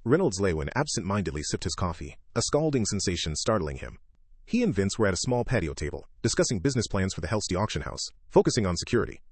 Reynolds Lewin absent-mindedly sipped his coffee, a scalding sensation startling him. He and Vince were at a small patio table, discussing business plans for the Helsty auction house, focusing on security.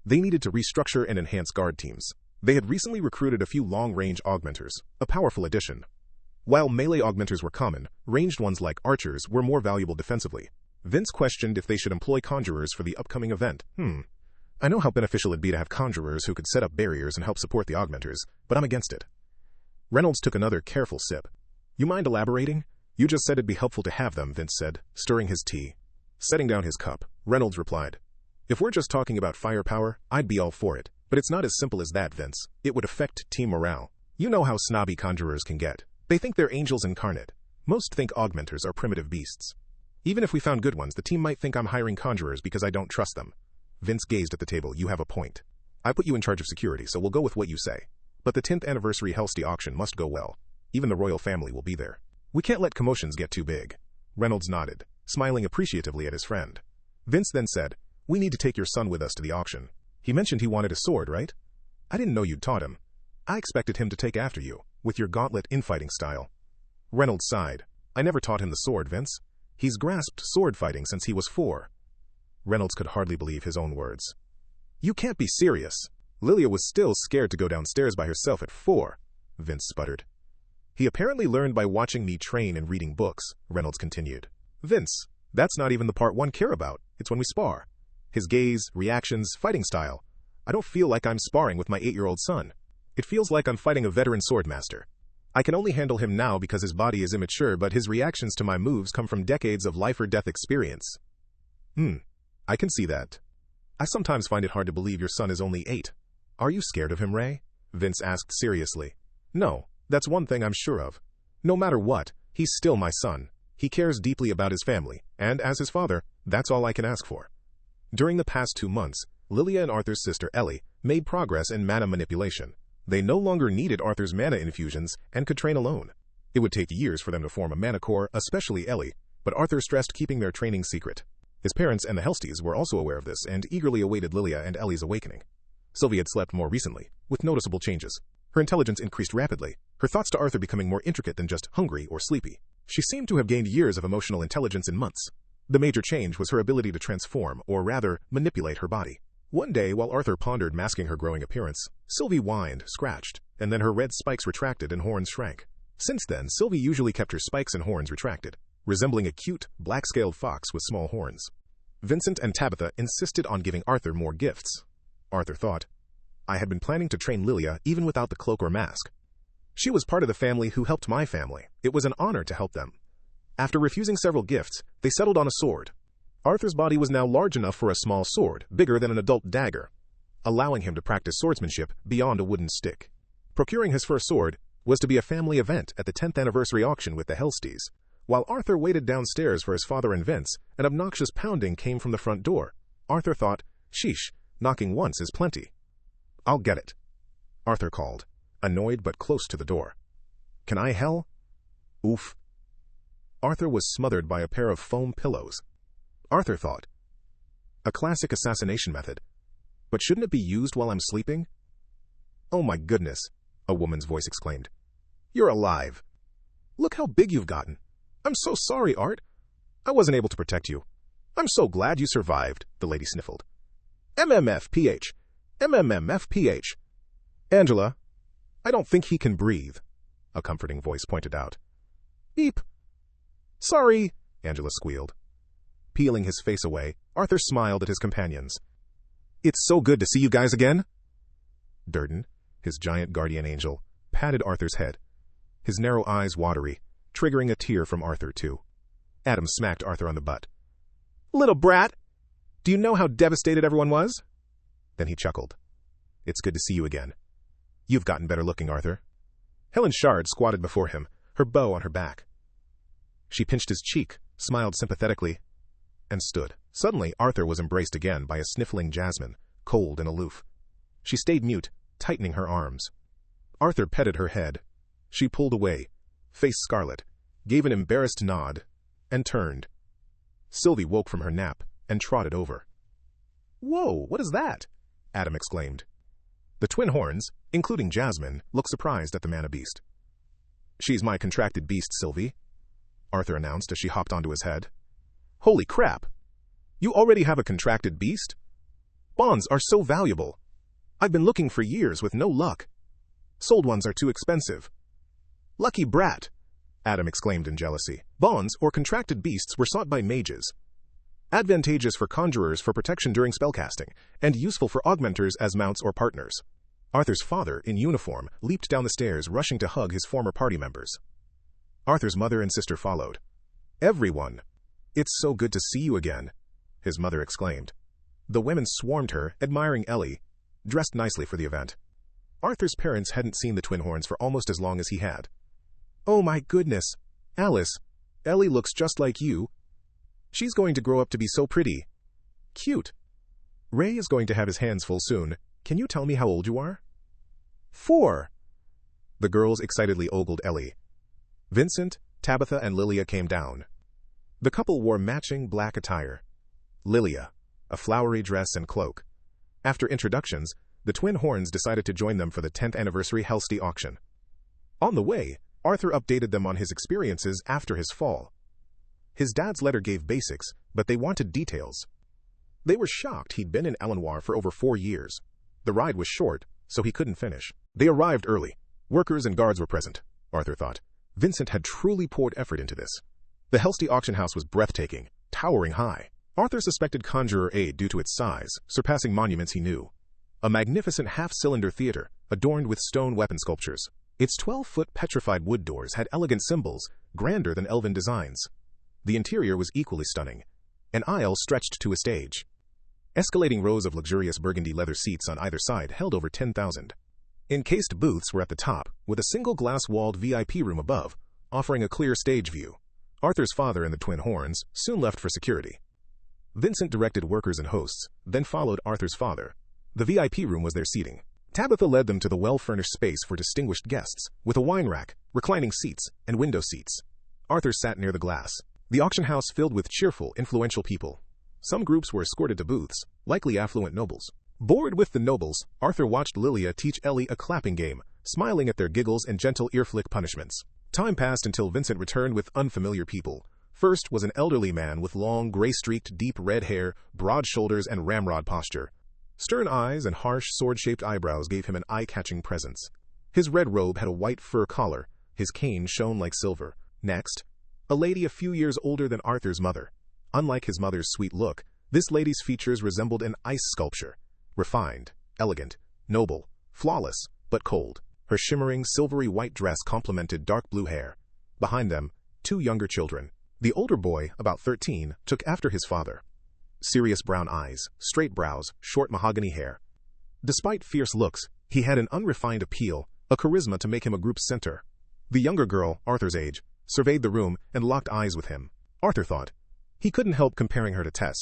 They needed to restructure and enhance guard teams. They had recently recruited a few long-range augmenters, a powerful addition. While melee augmenters were common, ranged ones like archers were more valuable defensively. Vince questioned if they should employ conjurers for the upcoming event. I know how beneficial it'd be to have conjurers who could set up barriers and help support the augmenters, but I'm against it. Reynolds took another careful sip. You mind elaborating? You just said it'd be helpful to have them, Vince said, stirring his tea. Setting down his cup, Reynolds replied, If we're just talking about firepower, I'd be all for it. But it's not as simple as that, Vince. It would affect team morale. You know how snobby conjurers can get. They think they're angels incarnate. Most think augmenters are primitive beasts. Even if we found good ones, the team might think I'm hiring conjurers because I don't trust them. Vince gazed at the table. You have a point. I put you in charge of security, so we'll go with what you say. But the 10th anniversary Helsty auction must go well. Even the royal family will be there. We can't let commotions get too big. Reynolds nodded, smiling appreciatively at his friend. Vince then said, We need to take your son with us to the auction. He mentioned he wanted a sword, right? I didn't know you'd taught him. I expected him to take after you, with your gauntlet infighting style. Reynolds sighed. I never taught him the sword, Vince. He's grasped sword fighting since he was 4. Reynolds could hardly believe his own words. You can't be serious. Lilia was still scared to go downstairs by herself at 4, Vince sputtered. He apparently learned by watching me train and reading books, Reynolds continued. Vince, that's not even the part one care about. It's when we spar. His gaze, reactions, fighting style. I don't feel like I'm sparring with my 8-year-old son. It feels like I'm fighting a veteran swordmaster. I can only handle him now because his body is immature, but his reactions to my moves come from decades of life-or-death experience. I can see that. I sometimes find it hard to believe your son is only 8. Are you scared of him, Ray? Vince asked seriously. No, that's one thing I'm sure of. No matter what, he's still my son. He cares deeply about his family, and as his father, that's all I can ask for. During the past 2 months, Lilia and Arthur's sister Ellie made progress in mana manipulation. They no longer needed Arthur's mana infusions and could train alone. It would take years for them to form a mana core, especially Ellie, but Arthur stressed keeping their training secret. His parents and the Helsties were also aware of this and eagerly awaited Lilia and Ellie's awakening. Sylvie had slept more recently, with noticeable changes. Her intelligence increased rapidly, her thoughts to Arthur becoming more intricate than just hungry or sleepy. She seemed to have gained years of emotional intelligence in months. The major change was her ability to transform, or rather, manipulate her body. One day, while Arthur pondered masking her growing appearance, Sylvie whined, scratched, and then her red spikes retracted and horns shrank. Since then, Sylvie usually kept her spikes and horns retracted, resembling a cute, black-scaled fox with small horns. Vincent and Tabitha insisted on giving Arthur more gifts. Arthur thought, I had been planning to train Lilia even without the cloak or mask. She was part of the family who helped my family. It was an honor to help them. After refusing several gifts, they settled on a sword. Arthur's body was now large enough for a small sword, bigger than an adult dagger, allowing him to practice swordsmanship beyond a wooden stick. Procuring his first sword was to be a family event at the 10th anniversary auction with the Helsties. While Arthur waited downstairs for his father and Vince, an obnoxious pounding came from the front door. Arthur thought, sheesh, knocking once is plenty. I'll get it, Arthur called, annoyed but close to the door. Can I hell? Oof. Arthur was smothered by a pair of foam pillows. Arthur thought, a classic assassination method. But shouldn't it be used while I'm sleeping? Oh my goodness, a woman's voice exclaimed. You're alive. Look how big you've gotten. I'm so sorry, Art. I wasn't able to protect you. I'm so glad you survived, the lady sniffled. MMFPH. MMMFPH. Angela, I don't think he can breathe, a comforting voice pointed out. Beep. Sorry, Angela squealed. Peeling his face away, Arthur smiled at his companions. It's so good to see you guys again. Durden, his giant guardian angel, patted Arthur's head, his narrow eyes watery, triggering a tear from Arthur, too. Adam smacked Arthur on the butt. Little brat! Do you know how devastated everyone was? Then he chuckled. It's good to see you again. You've gotten better looking, Arthur. Helen Shard squatted before him, her bow on her back. She pinched his cheek, smiled sympathetically, and stood. Suddenly, Arthur was embraced again by a sniffling Jasmine, cold and aloof. She stayed mute, tightening her arms. Arthur petted her head. She pulled away, face scarlet, gave an embarrassed nod, and turned. Sylvie woke from her nap and trotted over. Whoa, what is that? Adam exclaimed. The twin horns, including Jasmine, looked surprised at the mana beast. "She's my contracted beast, Sylvie," Arthur announced as she hopped onto his head. "Holy crap! You already have a contracted beast? Bonds are so valuable. I've been looking for years with no luck. Sold ones are too expensive." "Lucky brat," Adam exclaimed in jealousy. Bonds, or contracted beasts, were sought by mages. Advantageous for conjurers for protection during spellcasting, and useful for augmenters as mounts or partners. Arthur's father, in uniform, leaped down the stairs, rushing to hug his former party members. Arthur's mother and sister followed. "Everyone, it's so good to see you again," his mother exclaimed. The women swarmed her, admiring Ellie, dressed nicely for the event. Arthur's parents hadn't seen the twin horns for almost as long as he had. "Oh my goodness, Alice, Ellie looks just like you. She's going to grow up to be so pretty. Cute. Ray is going to have his hands full soon. Can you tell me how old you are?" 4. The girls excitedly ogled Ellie. Vincent, Tabitha, and Lilia came down. The couple wore matching black attire. Lilia, a flowery dress and cloak. After introductions, the twin horns decided to join them for the 10th anniversary Helsty auction. On the way, Arthur updated them on his experiences after his fall. His dad's letter gave basics, but they wanted details. They were shocked he'd been in Elenoir for over 4 years. The ride was short, so he couldn't finish. They arrived early. Workers and guards were present, Arthur thought. Vincent had truly poured effort into this. The Helsty auction house was breathtaking, towering high. Arthur suspected conjurer aid due to its size, surpassing monuments he knew. A magnificent half-cylinder theater, adorned with stone weapon sculptures. Its 12-foot petrified wood doors had elegant symbols, grander than elven designs. The interior was equally stunning. An aisle stretched to a stage. Escalating rows of luxurious burgundy leather seats on either side held over 10,000. Encased booths were at the top, with a single glass-walled VIP room above, offering a clear stage view. Arthur's father and the twin horns soon left for security. Vincent directed workers and hosts, then followed Arthur's father. The VIP room was their seating. Tabitha led them to the well-furnished space for distinguished guests, with a wine rack, reclining seats, and window seats. Arthur sat near the glass. The auction house filled with cheerful, influential people. Some groups were escorted to booths, likely affluent nobles. Bored with the nobles, Arthur watched Lilia teach Ellie a clapping game, smiling at their giggles and gentle ear-flick punishments. Time passed until Vincent returned with unfamiliar people. First was an elderly man with long, gray-streaked, deep red hair, broad shoulders, and ramrod posture. Stern eyes and harsh, sword-shaped eyebrows gave him an eye-catching presence. His red robe had a white fur collar. His cane shone like silver. Next, a lady a few years older than Arthur's mother. Unlike his mother's sweet look, this lady's features resembled an ice sculpture. Refined, elegant, noble, flawless, but cold. Her shimmering, silvery white dress complemented dark blue hair. Behind them, 2 younger children. The older boy, about 13, took after his father. Serious brown eyes, straight brows, short mahogany hair. Despite fierce looks, he had an unrefined appeal, a charisma to make him a group center. The younger girl, Arthur's age, surveyed the room and locked eyes with him. Arthur thought. He couldn't help comparing her to Tess.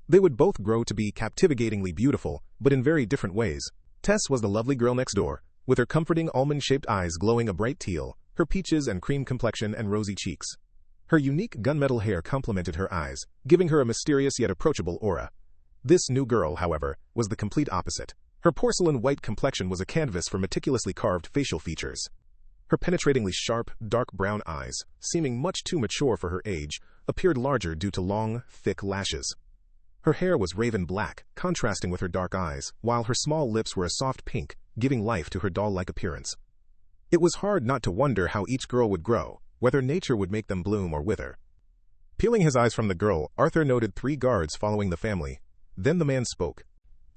They would both grow to be captivatingly beautiful, but in very different ways. Tess was the lovely girl next door, with her comforting almond-shaped eyes glowing a bright teal, her peaches and cream complexion and rosy cheeks. Her unique gunmetal hair complemented her eyes, giving her a mysterious yet approachable aura. This new girl, however, was the complete opposite. Her porcelain white complexion was a canvas for meticulously carved facial features. Her penetratingly sharp, dark brown eyes, seeming much too mature for her age, appeared larger due to long, thick lashes. Her hair was raven black, contrasting with her dark eyes, while her small lips were a soft pink, giving life to her doll-like appearance. It was hard not to wonder how each girl would grow, whether nature would make them bloom or wither. Peeling his eyes from the girl, Arthur noted 3 guards following the family. Then the man spoke.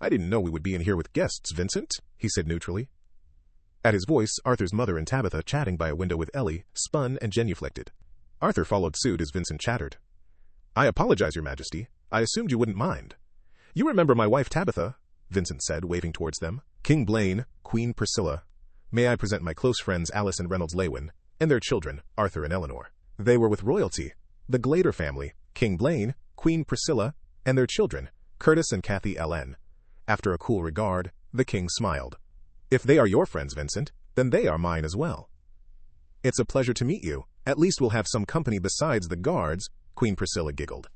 "I didn't know we would be in here with guests, Vincent," he said neutrally. At his voice, Arthur's mother and Tabitha, chatting by a window with Ellie, spun and genuflected. Arthur followed suit as Vincent chattered. "I apologize, Your Majesty. I assumed you wouldn't mind." "You remember my wife Tabitha," Vincent said, waving towards them. "King Blaine, Queen Priscilla. May I present my close friends Alice and Reynolds Lewin, and their children, Arthur and Eleanor." They were with royalty. The Glader family, King Blaine, Queen Priscilla, and their children, Curtis and Kathy Ellen. After a cool regard, the king smiled. "If they are your friends, Vincent, then they are mine as well." "It's a pleasure to meet you. At least we'll have some company besides the guards," Queen Priscilla giggled.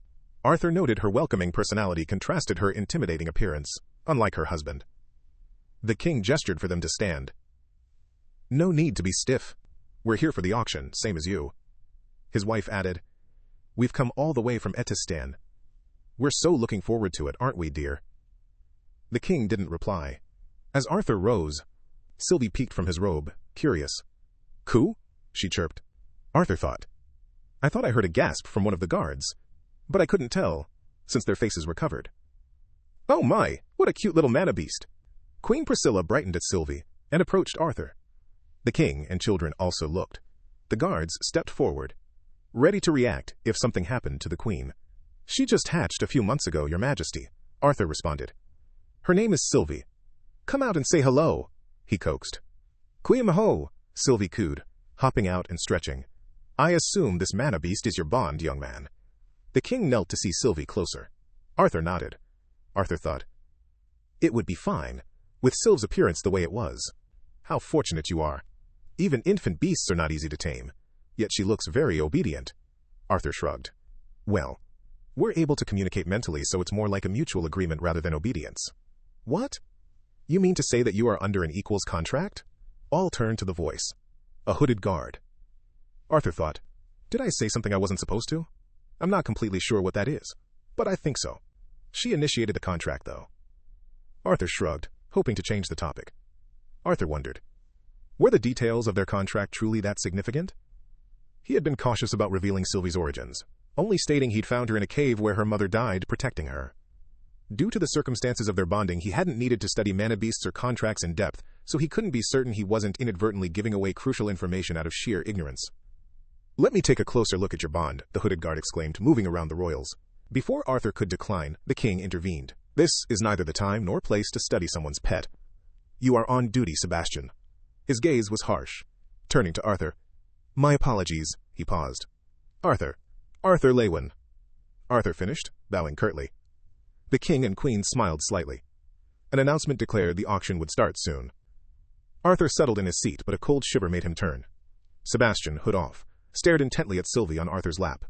Arthur noted her welcoming personality contrasted her intimidating appearance, unlike her husband. The king gestured for them to stand. "No need to be stiff. We're here for the auction, same as you. His wife added, We've come all the way from Etistan. We're so looking forward to it, aren't we, dear? The king didn't reply. As Arthur rose, Sylvie peeked from his robe, curious. Coup? She chirped. Arthur thought. I thought I heard a gasp from one of the guards, but I couldn't tell, since their faces were covered. Oh my, what a cute little mana beast! Queen Priscilla brightened at Sylvie and approached Arthur. The king and children also looked. The guards stepped forward, ready to react if something happened to the queen. She just hatched a few months ago, Your Majesty, Arthur responded. Her name is Sylvie. Come out and say hello, he coaxed. Queen-maho, Sylvie cooed, hopping out and stretching. I assume this mana beast is your bond, young man. The king knelt to see Sylvie closer. Arthur nodded. Arthur thought, it would be fine, with Sylv's appearance the way it was. How fortunate you are. Even infant beasts are not easy to tame, yet she looks very obedient. Arthur shrugged. Well, we're able to communicate mentally, so it's more like a mutual agreement rather than obedience. What? You mean to say that you are under an equals contract? All turned to the voice. A hooded guard. Arthur thought, did I say something I wasn't supposed to? I'm not completely sure what that is, but I think so. She initiated the contract, though. Arthur shrugged, hoping to change the topic. Arthur wondered, were the details of their contract truly that significant? He had been cautious about revealing Sylvie's origins, only stating he'd found her in a cave where her mother died, protecting her. Due to the circumstances of their bonding, he hadn't needed to study mana beasts or contracts in depth, so he couldn't be certain he wasn't inadvertently giving away crucial information out of sheer ignorance. Let me take a closer look at your bond, the hooded guard exclaimed, moving around the royals. Before Arthur could decline, the king intervened. This is neither the time nor place to study someone's pet. You are on duty, Sebastian. His gaze was harsh. Turning to Arthur. My apologies, he paused. Arthur Lewin. Arthur finished, bowing curtly. The king and queen smiled slightly. An announcement declared the auction would start soon. Arthur settled in his seat, but a cold shiver made him turn. Sebastian, hood off, stared intently at Sylvie on Arthur's lap.